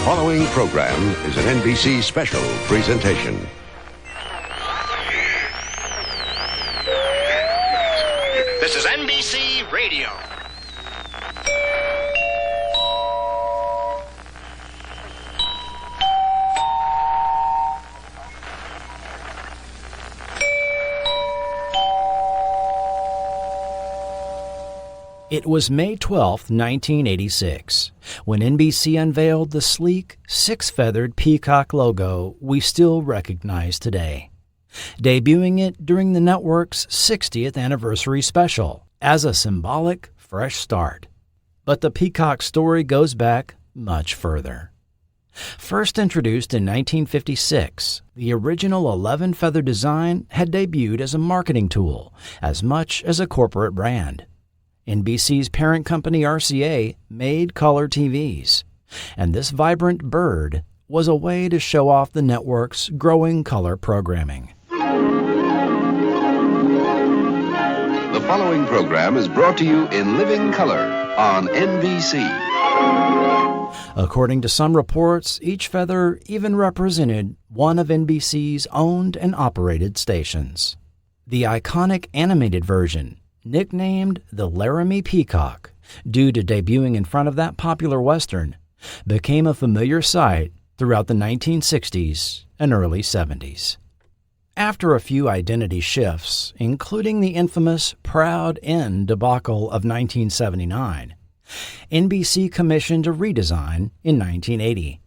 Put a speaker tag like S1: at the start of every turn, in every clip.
S1: following program is an NBC special presentation.
S2: This is NBC Radio.
S3: It was May 12, 1986, when NBC unveiled the sleek, six-feathered peacock logo we still recognize today, debuting it during the network's 60th anniversary special as a symbolic fresh start. But the peacock story goes back much further. First introduced in 1956, the original 11-feather design had debuted as a marketing tool as much as a corporate brand. NBC's parent company RCA made color TVs, and this vibrant bird was a way to show off the network's growing color programming.
S1: The following program is brought to you in living color on NBC.
S3: According to some reports, each feather even represented one of NBC's owned and operated stations. The iconic animated version, nicknamed the Laramie Peacock, due to debuting in front of that popular Western, became a familiar sight throughout the 1960s and early 70s. After a few identity shifts, including the infamous Proud N debacle of 1979, NBC commissioned a redesign in 1980.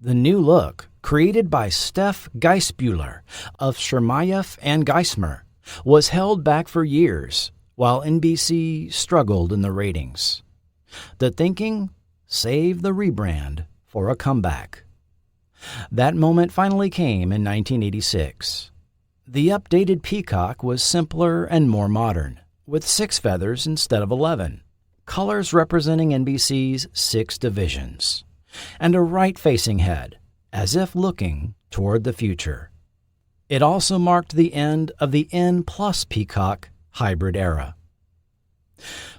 S3: The new look, created by Steph Geisbuehler of Shermayeff and Geismer, was held back for years while NBC struggled in the ratings. The thinking saved the rebrand for a comeback. That moment finally came in 1986. The updated peacock was simpler and more modern, with 6 feathers instead of 11, colors representing NBC's 6 divisions, and a right-facing head, as if looking toward the future. It also marked the end of the N+ peacock hybrid era.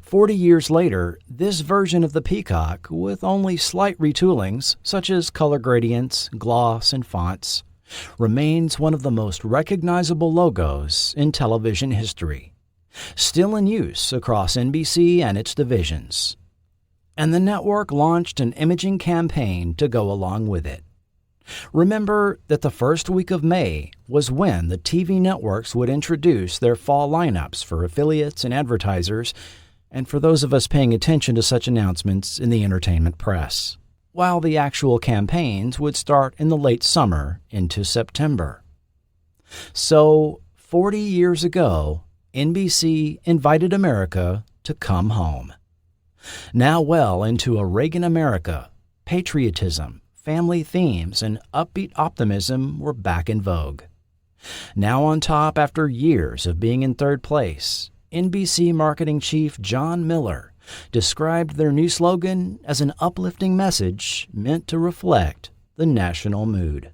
S3: 40 years later, this version of the peacock, with only slight retoolings such as color gradients, gloss, and fonts, remains one of the most recognizable logos in television history, still in use across NBC and its divisions. And the network launched an imaging campaign to go along with it. Remember that the first week of May was when the TV networks would introduce their fall lineups for affiliates and advertisers, and for those of us paying attention to such announcements in the entertainment press, while the actual campaigns would start in the late summer into September. So, 40 years ago, NBC invited America to come home. Now well into a Reagan America, patriotism, family themes, and upbeat optimism were back in vogue. Now on top after years of being in third place, NBC marketing chief John Miller described their new slogan as an uplifting message meant to reflect the national mood.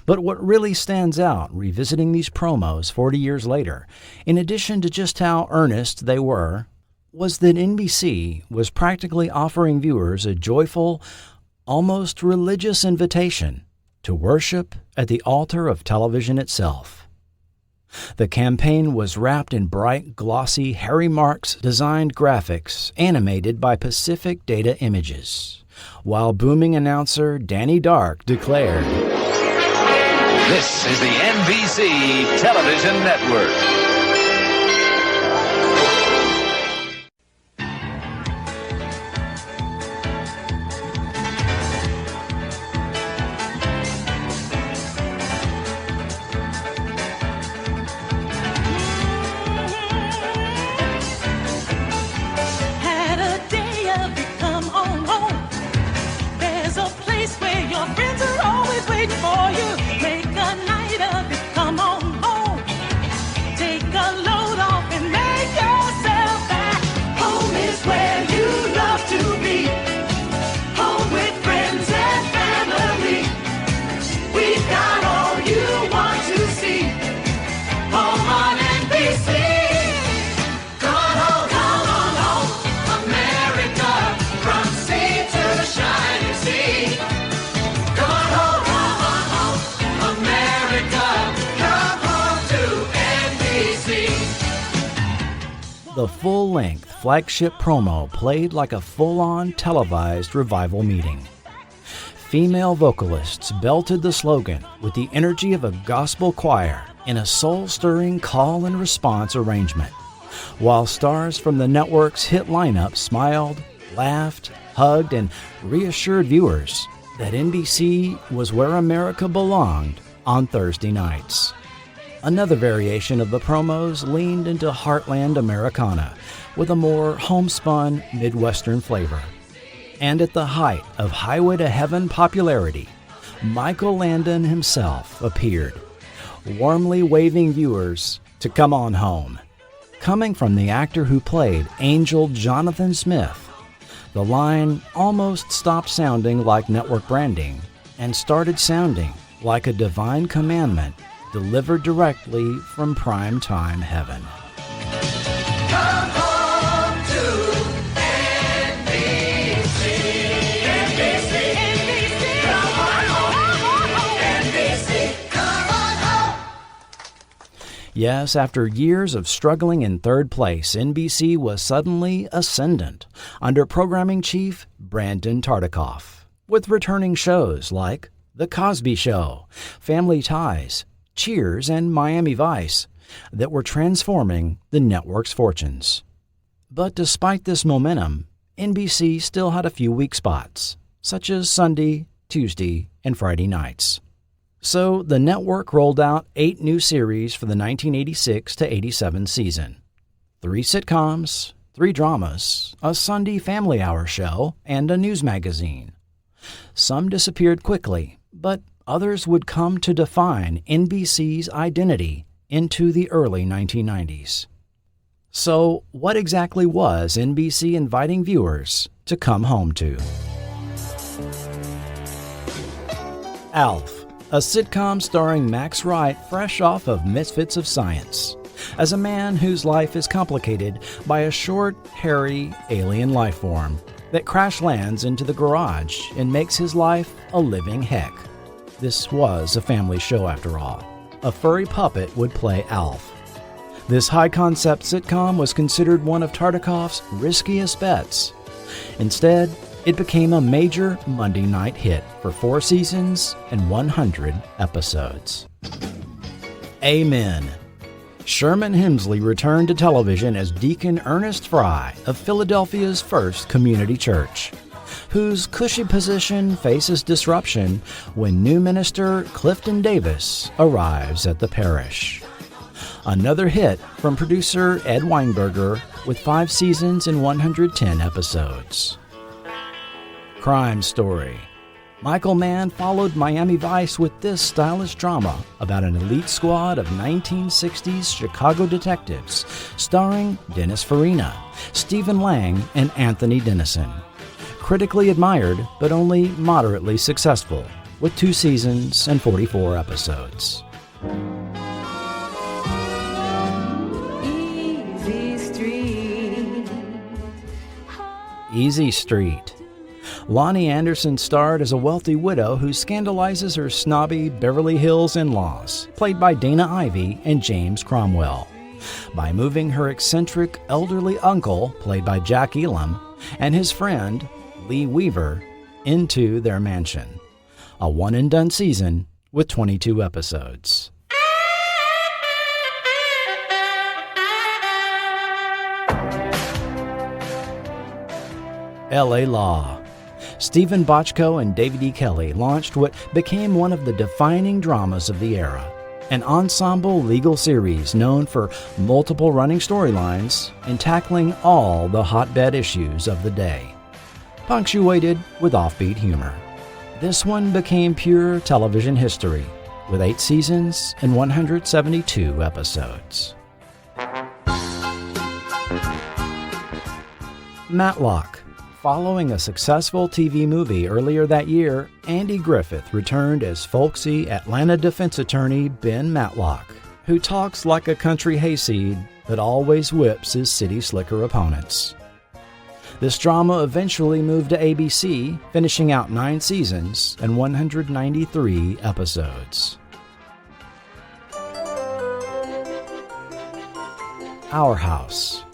S3: But what really stands out revisiting these promos 40 years later, in addition to just how earnest they were, was that NBC was practically offering viewers a joyful, almost religious invitation to worship at the altar of television itself. The campaign was wrapped in bright, glossy Harry Marks-designed graphics animated by Pacific Data Images, while booming announcer Danny Dark declared,
S4: "This is the NBC Television Network."
S5: For you, make a night of it, come on home. Take
S3: the full-length flagship promo played like a full-on televised revival meeting. Female vocalists belted the slogan with the energy of a gospel choir in a soul-stirring call and response arrangement, while stars from the network's hit lineup smiled, laughed, hugged, and reassured viewers that NBC was where America belonged on Thursday nights. Another variation of the promos leaned into Heartland Americana with a more homespun Midwestern flavor. And at the height of Highway to Heaven popularity, Michael Landon himself appeared, warmly waving viewers to come on home. Coming from the actor who played Angel Jonathan Smith, the line almost stopped sounding like network branding and started sounding like a divine commandment delivered directly from primetime heaven.
S5: Come home to NBC. NBC. NBC. Come on home. NBC. Come on home.
S3: Yes, after years of struggling in third place, NBC was suddenly ascendant under programming chief Brandon Tartikoff, with returning shows like The Cosby Show, Family Ties, Cheers, and Miami Vice that were transforming the network's fortunes. But despite this momentum, NBC still had a few weak spots, such as Sunday, Tuesday, and Friday nights. So the network rolled out 8 new series for the 1986 to 87 season. 3 sitcoms, 3 dramas, a Sunday family hour show, and a news magazine. Some disappeared quickly, but others would come to define NBC's identity into the early 1990s. So, what exactly was NBC inviting viewers to come home to? Alf, a sitcom starring Max Wright fresh off of Misfits of Science, as a man whose life is complicated by a short, hairy, alien life form that crash lands into the garage and makes his life a living heck. This was a family show after all. A furry puppet would play Alf. This high-concept sitcom was considered one of Tartikoff's riskiest bets. Instead, it became a major Monday night hit for 4 seasons and 100 episodes. Amen. Sherman Hemsley returned to television as Deacon Ernest Fry of Philadelphia's First Community Church, whose cushy position faces disruption when new minister Clifton Davis arrives at the parish. Another hit from producer Ed Weinberger with 5 seasons and 110 episodes. Crime Story. Michael Mann followed Miami Vice with this stylish drama about an elite squad of 1960s Chicago detectives starring Dennis Farina, Stephen Lang, and Anthony Dennison. Critically admired, but only moderately successful, with 2 seasons and 44 episodes. Easy Street. Lonnie Anderson starred as a wealthy widow who scandalizes her snobby Beverly Hills in-laws, played by Dana Ivey and James Cromwell, by moving her eccentric elderly uncle, played by Jack Elam, and his friend, Lee Weaver, into their mansion. A one-and-done season with 22 episodes. L.A. Law. Stephen Bochco and David E. Kelley launched what became one of the defining dramas of the era, an ensemble legal series known for multiple running storylines and tackling all the hotbed issues of the day, punctuated with offbeat humor. This one became pure television history, with 8 seasons and 172 episodes. Matlock. Following a successful TV movie earlier that year, Andy Griffith returned as folksy Atlanta defense attorney Ben Matlock, who talks like a country hayseed but always whips his city slicker opponents. This drama eventually moved to ABC, finishing out 9 seasons and 193 episodes. Our House.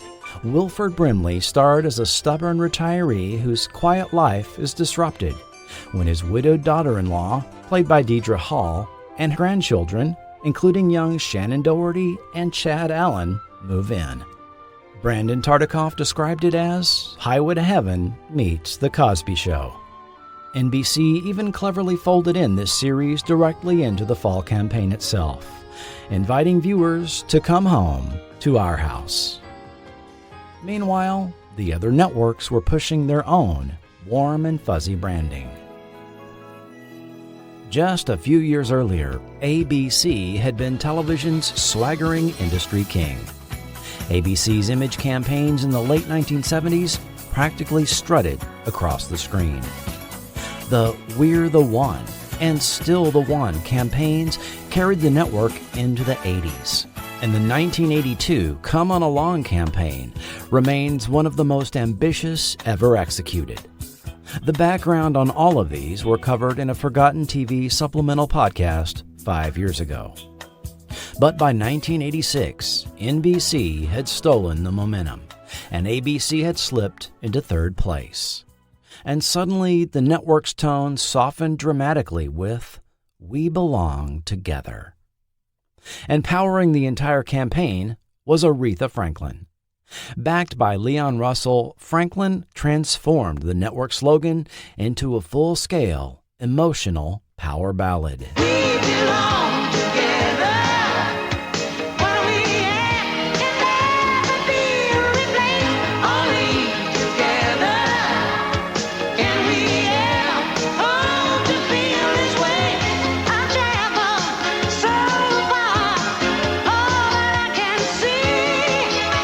S3: Wilford Brimley starred as a stubborn retiree whose quiet life is disrupted when his widowed daughter-in-law, played by Deidre Hall, and grandchildren, including young Shannon Doherty and Chad Allen, move in. Brandon Tartikoff described it as Highway to Heaven meets The Cosby Show. NBC even cleverly folded in this series directly into the fall campaign itself, inviting viewers to come home to our house. Meanwhile, the other networks were pushing their own warm and fuzzy branding. Just a few years earlier, ABC had been television's swaggering industry king. ABC's image campaigns in the late 1970s practically strutted across the screen. The We're the One and Still the One campaigns carried the network into the 80s, and the 1982 Come On Along campaign remains one of the most ambitious ever executed. The background on all of these were covered in a Forgotten TV supplemental podcast 5 years ago. But by 1986, NBC had stolen the momentum, and ABC had slipped into third place. And suddenly, the network's tone softened dramatically with We Belong Together. And powering the entire campaign was Aretha Franklin. Backed by Leon Russell, Franklin transformed the network slogan into a full-scale, emotional power ballad.
S5: We belong together. What we have can never be replaced. Only together can we ever hope to feel this way. I travel so far, all that I can see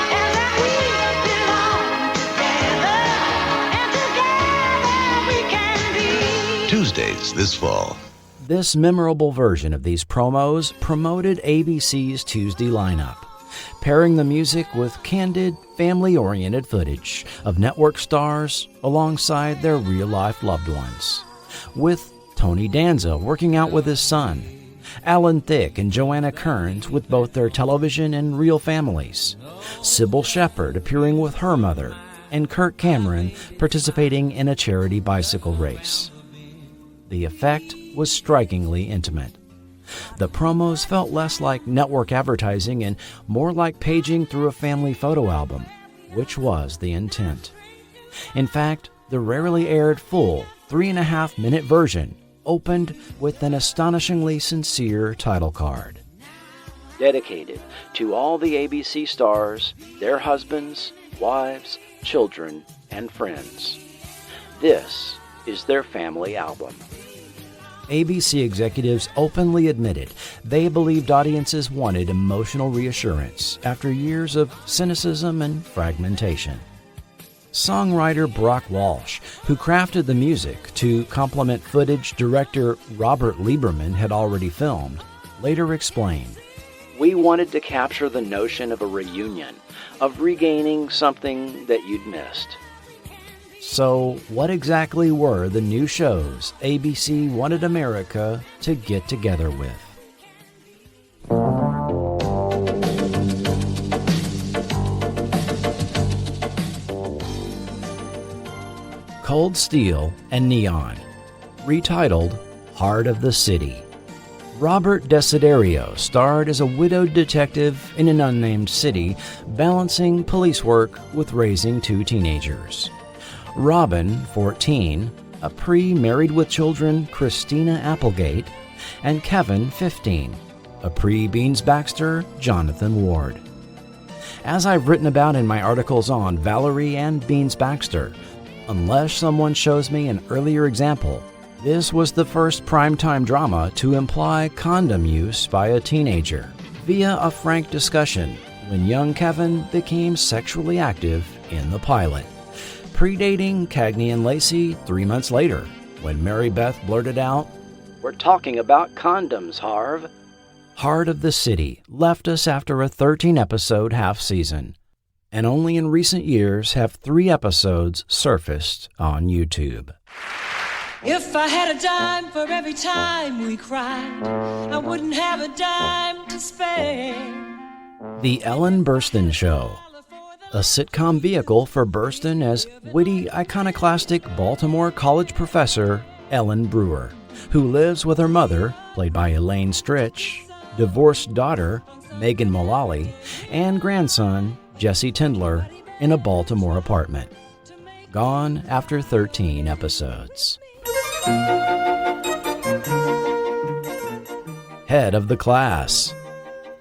S5: is that we belong together, and together we can be.
S1: Tuesdays this fall.
S3: This memorable version of these promos promoted ABC's Tuesday lineup, pairing the music with candid, family-oriented footage of network stars alongside their real-life loved ones, with Tony Danza working out with his son, Alan Thicke and Joanna Kearns with both their television and real families, Sybil Shepherd appearing with her mother, and Kirk Cameron participating in a charity bicycle race. The effect was strikingly intimate. The promos felt less like network advertising and more like paging through a family photo album, which was the intent. In fact, the rarely aired full 3.5-minute version opened with an astonishingly sincere title card. Dedicated to all the ABC stars, their husbands, wives, children, and friends. This is their family album. ABC executives openly admitted they believed audiences wanted emotional reassurance after years of cynicism and fragmentation. Songwriter Brock Walsh, who crafted the music to complement footage director Robert Lieberman had already filmed, later explained, "We wanted to capture the notion of a reunion, of regaining something that you'd missed." So, what exactly were the new shows ABC wanted America to get together with? Cold Steel and Neon, retitled Heart of the City. Robert Desiderio starred as a widowed detective in an unnamed city, balancing police work with raising 2 teenagers. Robin, 14, a pre-married with children Christina Applegate, and Kevin, 15, a pre-Beans Baxter Jonathan Ward. As I've written about in my articles on Valerie and Beans Baxter, unless someone shows me an earlier example, this was the first primetime drama to imply condom use by a teenager, via a frank discussion when young Kevin became sexually active in the pilot, predating Cagney and Lacey 3 months later, when Mary Beth blurted out, "We're talking about condoms, Harv." Heart of the City left us after a 13-episode half-season, and only in recent years have 3 episodes surfaced on YouTube.
S5: If I had a dime for every time we cried, I wouldn't have a dime to spare.
S3: The Ellen Burstyn Show, a sitcom vehicle for bursting as witty, iconoclastic Baltimore college professor Ellen Brewer, who lives with her mother, played by Elaine Stritch, divorced daughter Megan Mullally, and grandson Jesse Tindler in a Baltimore apartment. Gone after 13 episodes. Head of the Class,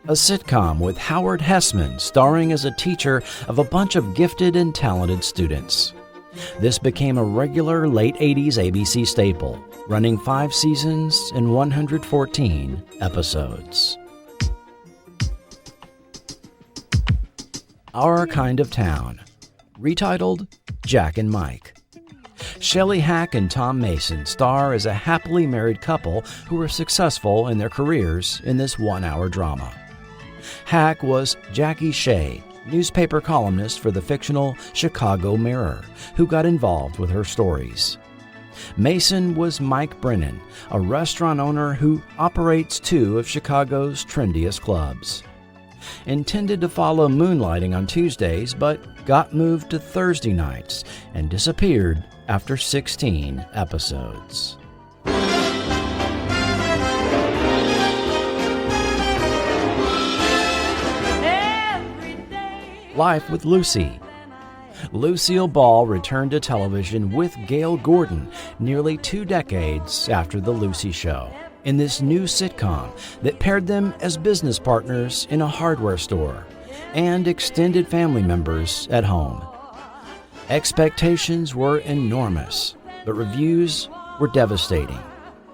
S3: a sitcom with Howard Hessman starring as a teacher of a bunch of gifted and talented students. This became a regular late 80s ABC staple, running 5 seasons and 114 episodes. Our Kind of Town, retitled Jack and Mike. Shelley Hack and Tom Mason star as a happily married couple who were successful in their careers in this one-hour drama. Hack was Jackie Shea, newspaper columnist for the fictional Chicago Mirror, who got involved with her stories. Mason was Mike Brennan, a restaurant owner who operates 2 of Chicago's trendiest clubs. Intended to follow Moonlighting on Tuesdays, but got moved to Thursday nights and disappeared after 16 episodes. Life with Lucy. Lucille Ball returned to television with Gail Gordon nearly 2 decades after The Lucy Show in this new sitcom that paired them as business partners in a hardware store and extended family members at home. Expectations were enormous, but reviews were devastating,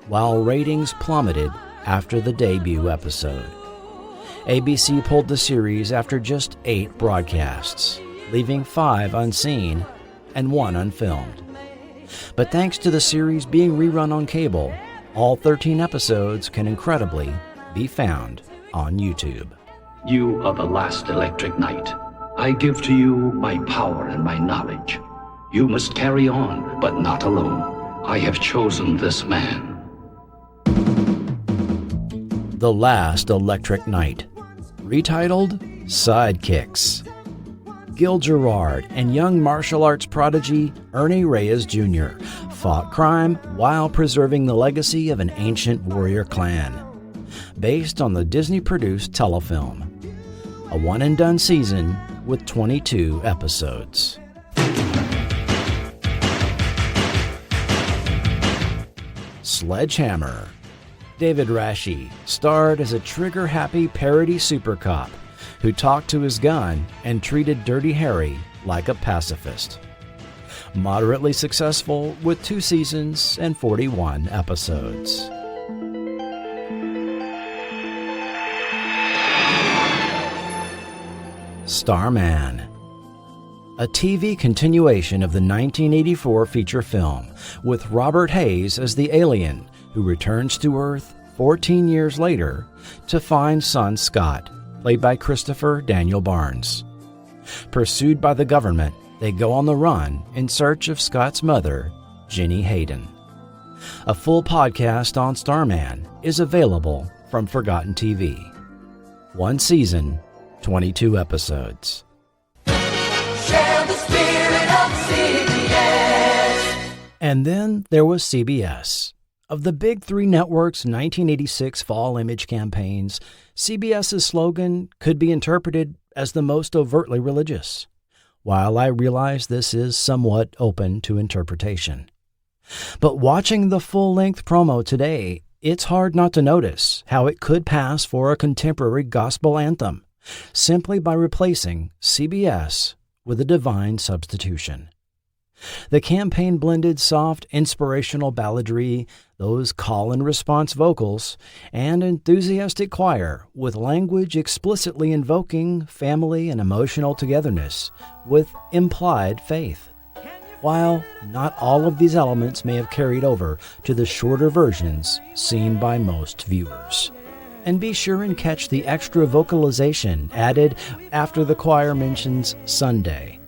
S3: while ratings plummeted after the debut episode. ABC pulled the series after just 8 broadcasts, leaving 5 unseen and 1 unfilmed. But thanks to the series being rerun on cable, all 13 episodes can incredibly be found on YouTube.
S6: You are the last electric knight. I give to you my power and my knowledge. You must carry on, but not alone. I have chosen this man.
S3: The Last Electric Knight, retitled Sidekicks. Gil Gerard and young martial arts prodigy Ernie Reyes Jr. fought crime while preserving the legacy of an ancient warrior clan. Based on the Disney-produced telefilm. A one-and-done season with 22 episodes. Sledgehammer. David Rasche starred as a trigger-happy parody super cop who talked to his gun and treated Dirty Harry like a pacifist. Moderately successful with 2 seasons and 41 episodes. Starman. A TV continuation of the 1984 feature film with Robert Hayes as the alien who returns to Earth 14 years later to find son Scott, played by Christopher Daniel Barnes. Pursued by the government, they go on the run in search of Scott's mother, Jenny Hayden. A full podcast on Starman is available from Forgotten TV. 1 season, 22 episodes.
S5: Share the spirit of CBS.
S3: And then there was CBS. Of the big 3 networks' 1986 fall image campaigns, CBS's slogan could be interpreted as the most overtly religious. While I realize this is somewhat open to interpretation. But watching the full-length promo today, it's hard not to notice how it could pass for a contemporary gospel anthem, simply by replacing CBS with a divine substitution. The campaign blended soft, inspirational balladry, those call-and-response vocals, and enthusiastic choir with language explicitly invoking family and emotional togetherness with implied faith. While not all of these elements may have carried over to the shorter versions seen by most viewers. And be sure and catch the extra vocalization added after the choir mentions Sunday.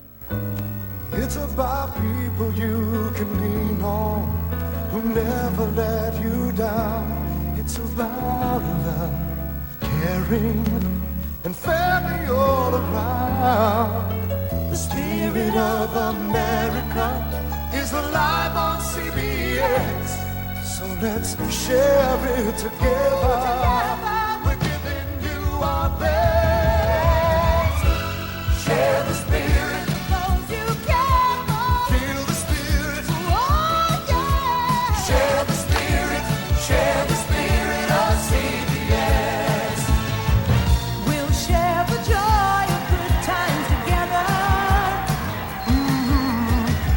S7: It's about people you can lean on, who never let you down. It's about love, caring, and family all around. The spirit of America is alive on CBS. So let's share it together. We're giving you our best. Share the spirit. Those you care for. Feel the spirit. Oh, yeah. Share the spirit. Share the spirit of CBS. We'll share the joy of good times together.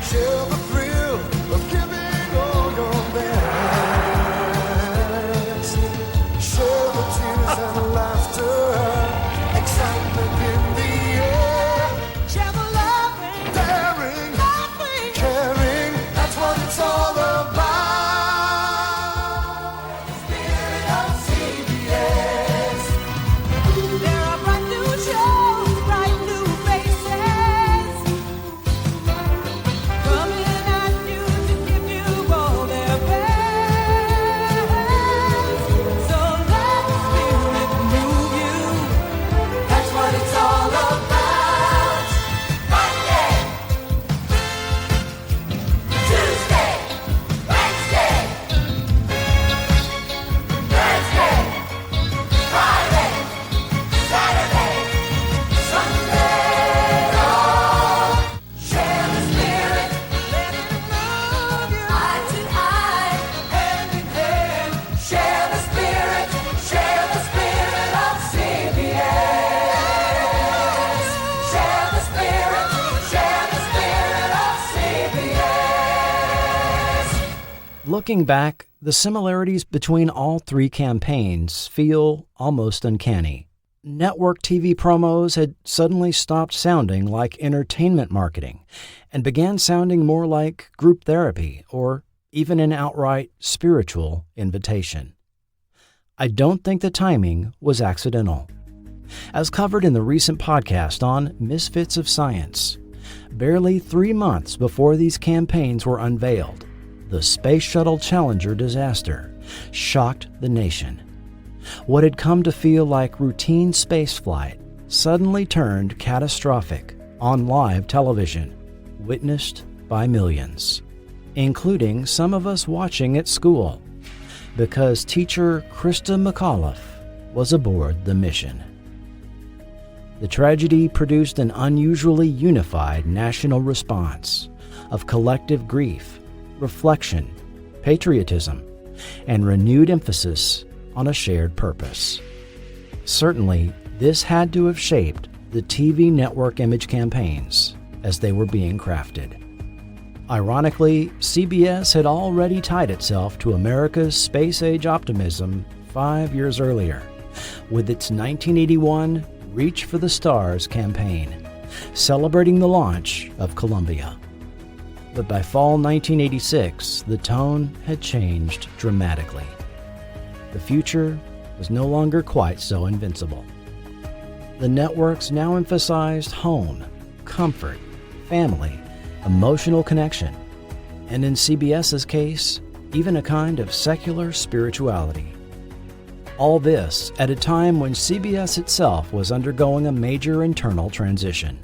S7: Share the thrill of giving all your best. Share the tears and laughter, excitement in the air. Share the loving, daring, laughing, caring. That's what it's all about. Spirit of CBS. There are bright new shows, bright new faces, coming at you to give you all their best. So let the spirit move you. That's what it's all about. Monday, Tuesday, Wednesday, Thursday, Friday, Saturday, Sunday. Oh, share the spirit, let it move you. Eye to eye, hand in hand. Share the spirit of CBS. Share the spirit of CBS.
S3: Looking back, the similarities between all three campaigns feel almost uncanny. Network TV promos had suddenly stopped sounding like entertainment marketing and began sounding more like group therapy or even an outright spiritual invitation. I don't think the timing was accidental. As covered in the recent podcast on Misfits of Science, barely 3 months before these campaigns were unveiled, the Space Shuttle Challenger disaster shocked the nation. What had come to feel like routine spaceflight suddenly turned catastrophic on live television, witnessed by millions, including some of us watching at school, because teacher Krista McAuliffe was aboard the mission. The tragedy produced an unusually unified national response of collective grief, reflection, patriotism, and renewed emphasis on a shared purpose. Certainly, this had to have shaped the TV network image campaigns as they were being crafted. Ironically, CBS had already tied itself to America's space-age optimism 5 years earlier, with its 1981 Reach for the Stars campaign, celebrating the launch of Columbia. But by fall 1986, the tone had changed dramatically. The future was no longer quite so invincible. The networks now emphasized home, comfort, family, emotional connection, and in CBS's case, even a kind of secular spirituality. All this at a time when CBS itself was undergoing a major internal transition.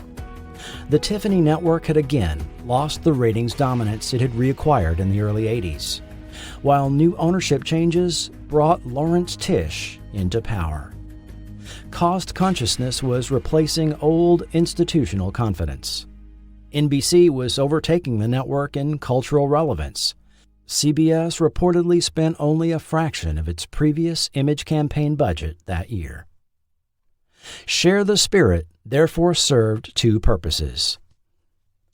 S3: The Tiffany network had again lost the ratings dominance it had reacquired in the early 80s, while new ownership changes brought Lawrence Tisch into power. Cost consciousness was replacing old institutional confidence. NBC was overtaking the network in cultural relevance. CBS reportedly spent only a fraction of its previous image campaign budget that year. Share the Spirit therefore served two purposes: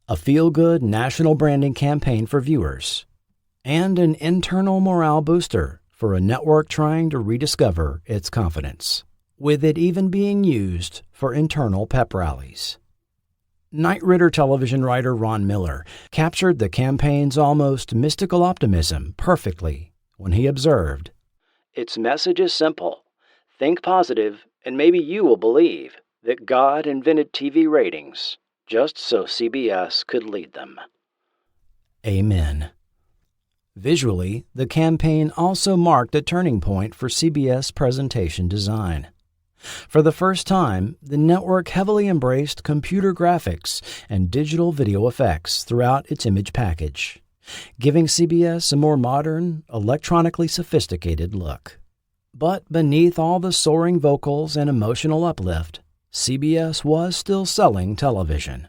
S3: a feel-good national branding campaign for viewers, and an internal morale booster for a network trying to rediscover its confidence, with it even being used for internal pep rallies. Knight Ridder television writer Ron Miller captured the campaign's almost mystical optimism perfectly when he observed, "Its message is simple. Think positive, and maybe you will believe that God invented TV ratings just so CBS could lead them." Amen. Visually, the campaign also marked a turning point for CBS presentation design. For the first time, the network heavily embraced computer graphics and digital video effects throughout its image package, giving CBS a more modern, electronically sophisticated look. But beneath all the soaring vocals and emotional uplift, CBS was still selling television.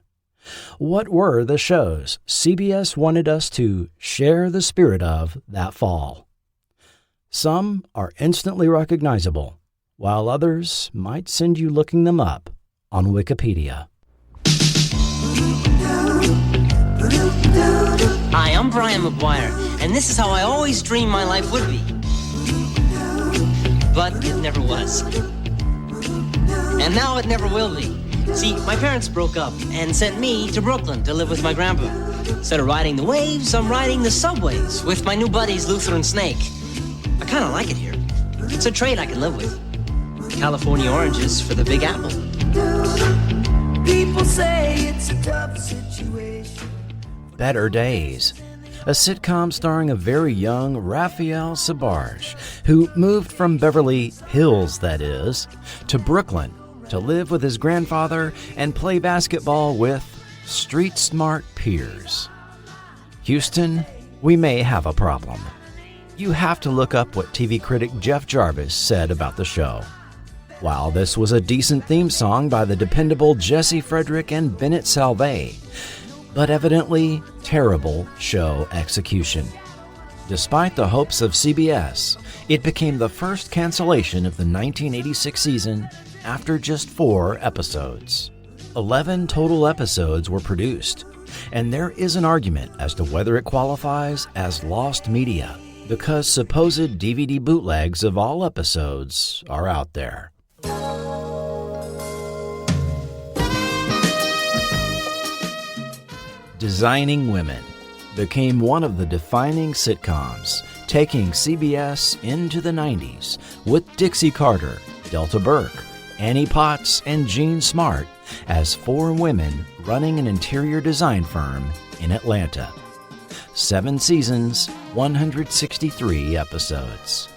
S3: What were the shows CBS wanted us to share the spirit of that fall? Some are instantly recognizable, while others might send you looking them up on Wikipedia.
S8: Hi, I'm Brian McGuire, and this is how I always dreamed my life would be. But it never was. And now it never will be. See, my parents broke up and sent me to Brooklyn to live with my grandpa. Instead of riding the waves, I'm riding the subways with my new buddies Luther and Snake. I kind of like it here. It's a trade I can live with. California oranges for the Big Apple.
S5: People say it's a tough situation.
S3: Better Days, a sitcom starring a very young Raphael Sbarge, who moved from Beverly Hills, that is, to Brooklyn to live with his grandfather and play basketball with street-smart peers. Houston, we may have a problem. You have to look up what TV critic Jeff Jarvis said about the show. While this was a decent theme song by the dependable Jesse Frederick and Bennett Salve, but evidently terrible show execution. Despite the hopes of CBS, it became the first cancellation of the 1986 season after just 4 episodes. 11 total episodes were produced, and there is an argument as to whether it qualifies as lost media, because supposed DVD bootlegs of all episodes are out there. Designing Women became one of the defining sitcoms, taking CBS into the 90s with Dixie Carter, Delta Burke, Annie Potts, and Jean Smart as 4 women running an interior design firm in Atlanta. 7 seasons, 163 episodes.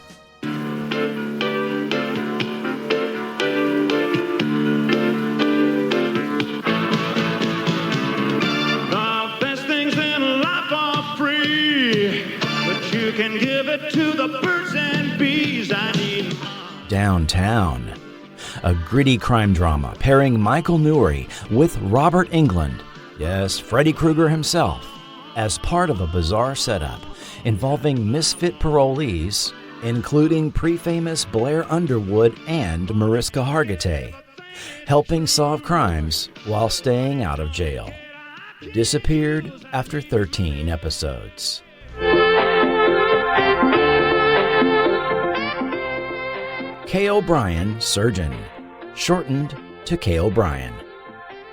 S9: Can give it to the birds and bees I need.
S3: Downtown, a gritty crime drama pairing Michael Nouri with Robert Englund, yes, Freddy Krueger himself, as part of a bizarre setup involving misfit parolees, including pre-famous Blair Underwood and Mariska Hargitay, helping solve crimes while staying out of jail. Disappeared after 13 episodes. K. O'Brien, Surgeon, shortened to K. O'Brien.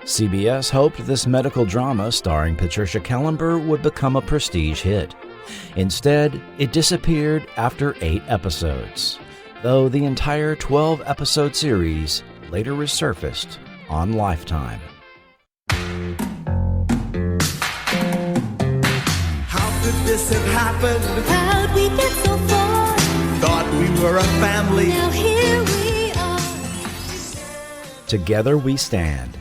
S3: CBS hoped this medical drama starring Patricia Kellenberg would become a prestige hit. Instead, it disappeared after 8 episodes, though the entire 12-episode series later resurfaced on Lifetime.
S7: How could this have happened?
S5: How'd we get so far?
S7: Thought we were a family.
S5: Now here we are.
S3: Together We Stand.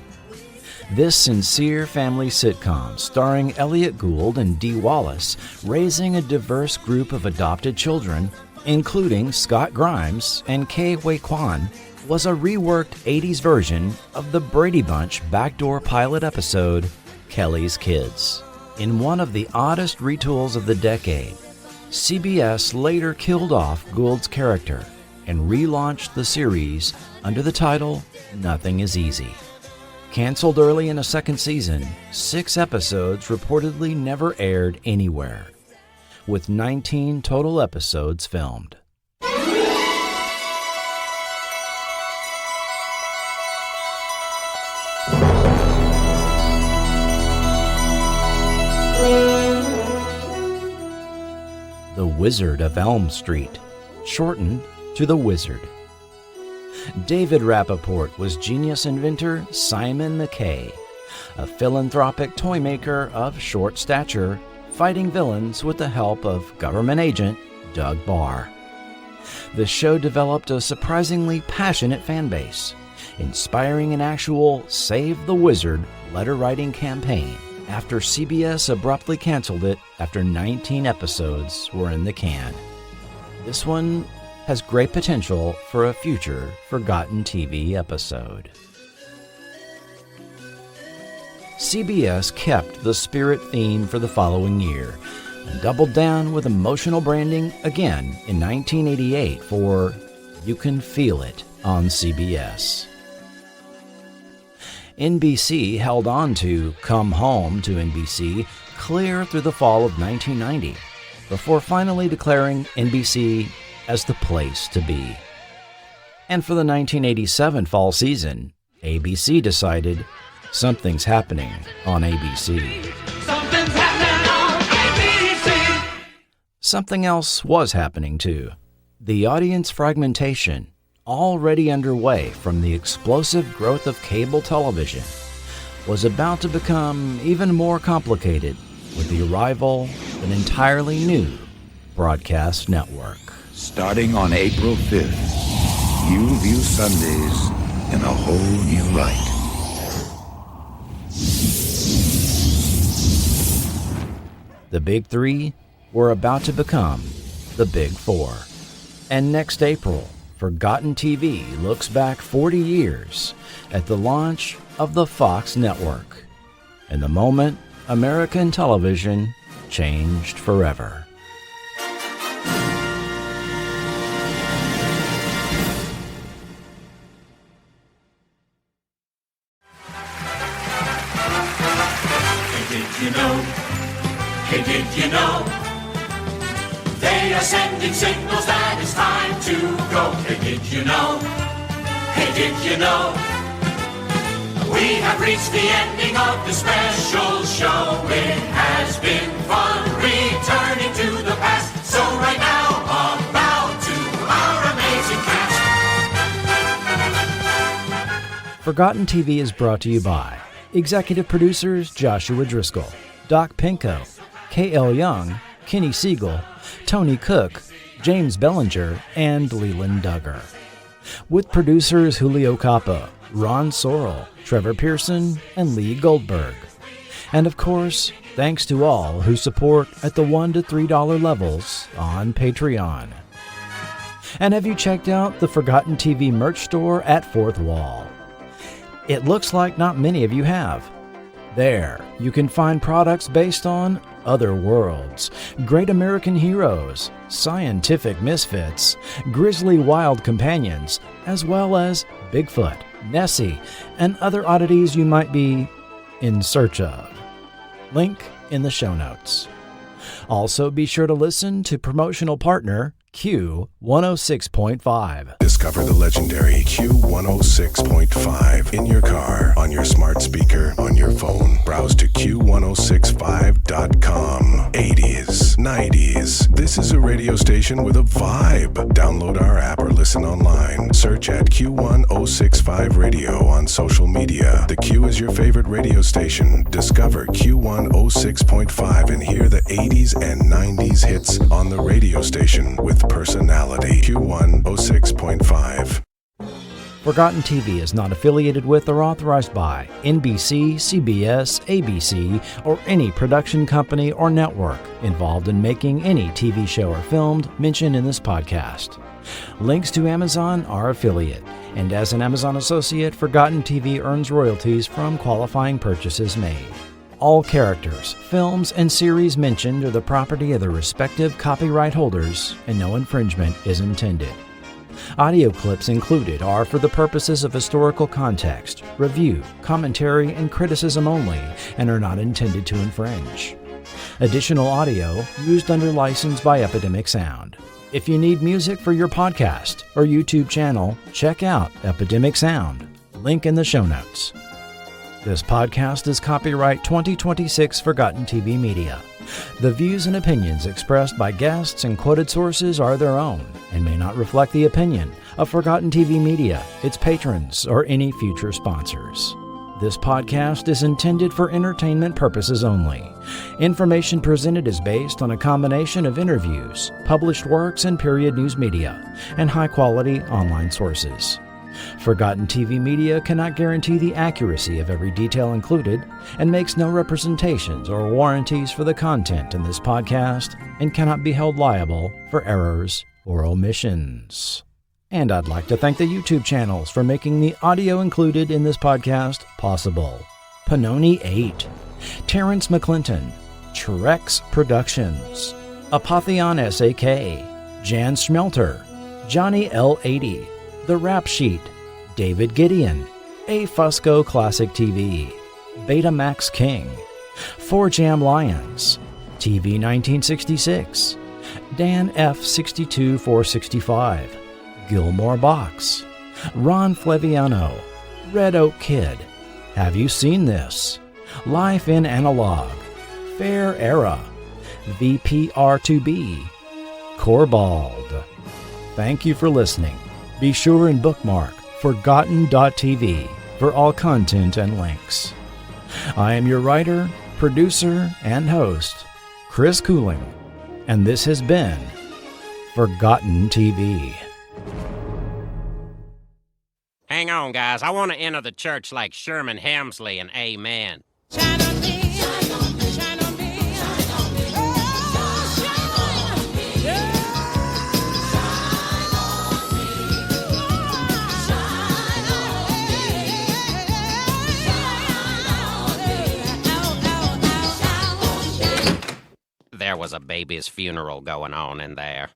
S3: This sincere family sitcom starring Elliot Gould and Dee Wallace raising a diverse group of adopted children, including Scott Grimes and Kei Hui Kwan, was a reworked 80s version of the Brady Bunch backdoor pilot episode, Kelly's Kids. In one of the oddest retools of the decade, CBS later killed off Gould's character and relaunched the series under the title Nothing Is Easy. Canceled early in a second season, 6 episodes reportedly never aired anywhere, with 19 total episodes filmed. The Wizard of Elm Street, shortened to The Wizard. David Rappaport was genius inventor Simon McKay, a philanthropic toy maker of short stature, fighting villains with the help of government agent Doug Barr. The show developed a surprisingly passionate fan base, inspiring an actual Save the Wizard letter-writing campaign after CBS abruptly canceled it after 19 episodes were in the can. This one has great potential for a future forgotten TV episode. CBS kept the spirit theme for the following year and doubled down with emotional branding again in 1988 for You Can Feel It on CBS. NBC held on to Come Home to NBC clear through the fall of 1990, before finally declaring NBC as the place to be. And for the 1987 fall season, ABC decided something's happening on ABC.
S7: Something's happening on ABC.
S3: Something else was happening too. The audience fragmentation, already underway from the explosive growth of cable television, was about to become even more complicated with the arrival of an entirely new broadcast network.
S10: Starting on April 5th, you view Sundays in a whole new light.
S3: The Big Three were about to become the Big Four. And next April, Forgotten TV looks back 40 years at the launch of the Fox network and the moment American television changed forever.
S7: Hey, did you know? They are sending signals that it's time to go. Hey, did you know? Hey, did you know? We have reached the ending of the special show. It has been fun returning to the past. So right now, a bow to our amazing cast.
S3: Forgotten TV is brought to you by executive producers Joshua Driscoll, Doc Pinko, K.L. Young, Kenny Siegel, Tony Cook, James Bellinger, and Leland Duggar. With producers Julio Capa, Ron Sorrell, Trevor Pearson, and Lee Goldberg. And of course, thanks to all who support at the $1 to $3 levels on Patreon. And have you checked out the Forgotten TV merch store at Fourth Wall? It looks like not many of you have. There, you can find products based on other worlds, great American heroes, scientific misfits, grisly wild companions, as well as Bigfoot, Nessie, and other oddities you might be in search of. Link in the show notes. Also, be sure to listen to promotional partner Q106.5.
S11: Discover the legendary Q106.5 in your car, on your smart speaker, on your phone. Browse to Q1065.com. 80s, 90s. This is a radio station with a vibe. Download our app or listen online. Search at Q1065 Radio on social media. The Q is your favorite radio station. Discover Q106.5 and hear the 80s and 90s hits on the radio station with personality. Q106.5.
S3: Forgotten TV is not affiliated with or authorized by NBC, CBS, ABC, or any production company or network involved in making any TV show or film mentioned in this podcast. Links to Amazon are affiliate, and as an Amazon associate, Forgotten TV earns royalties from qualifying purchases made. All characters, films, and series mentioned are the property of the respective copyright holders, and no infringement is intended. Audio clips included are for the purposes of historical context, review, commentary, and criticism only, and are not intended to infringe. Additional audio used under license by Epidemic Sound. If you need music for your podcast or YouTube channel, check out Epidemic Sound. Link in the show notes. This podcast is copyright 2026 Forgotten TV Media. The views and opinions expressed by guests and quoted sources are their own and may not reflect the opinion of Forgotten TV Media, its patrons, or any future sponsors. This podcast is intended for entertainment purposes only. Information presented is based on a combination of interviews, published works in period news media, and high-quality online sources. Forgotten TV Media cannot guarantee the accuracy of every detail included and makes no representations or warranties for the content in this podcast and cannot be held liable for errors or omissions. And I'd like to thank the YouTube channels for making the audio included in this podcast possible. Panoni 8, Terrence McClinton, Trex Productions, Apotheon SAK, Jan Schmelter, Johnny L80, The Rap Sheet, David Gideon, A Fusco Classic TV, Betamax King, 4Jam Lions, TV 1966, Dan F62465, Gilmore Box, Ron Flaviano, Red Oak Kid, Have You Seen This?, Life in Analog, Fair Era, VPR2B, Corbald. Thank you for listening. Be sure and bookmark forgotten.tv for all content and links. I am your writer, producer, and host, Chris Cooling, and this has been Forgotten TV.
S12: Hang on, guys. I want to enter the church like Sherman Hemsley and Amen.
S5: Shine on me, shine on me, shine on me, shine on me. Oh, shine on me, yeah. Shine on me, shine on me, shine on me.
S12: There was a baby's funeral going on in there.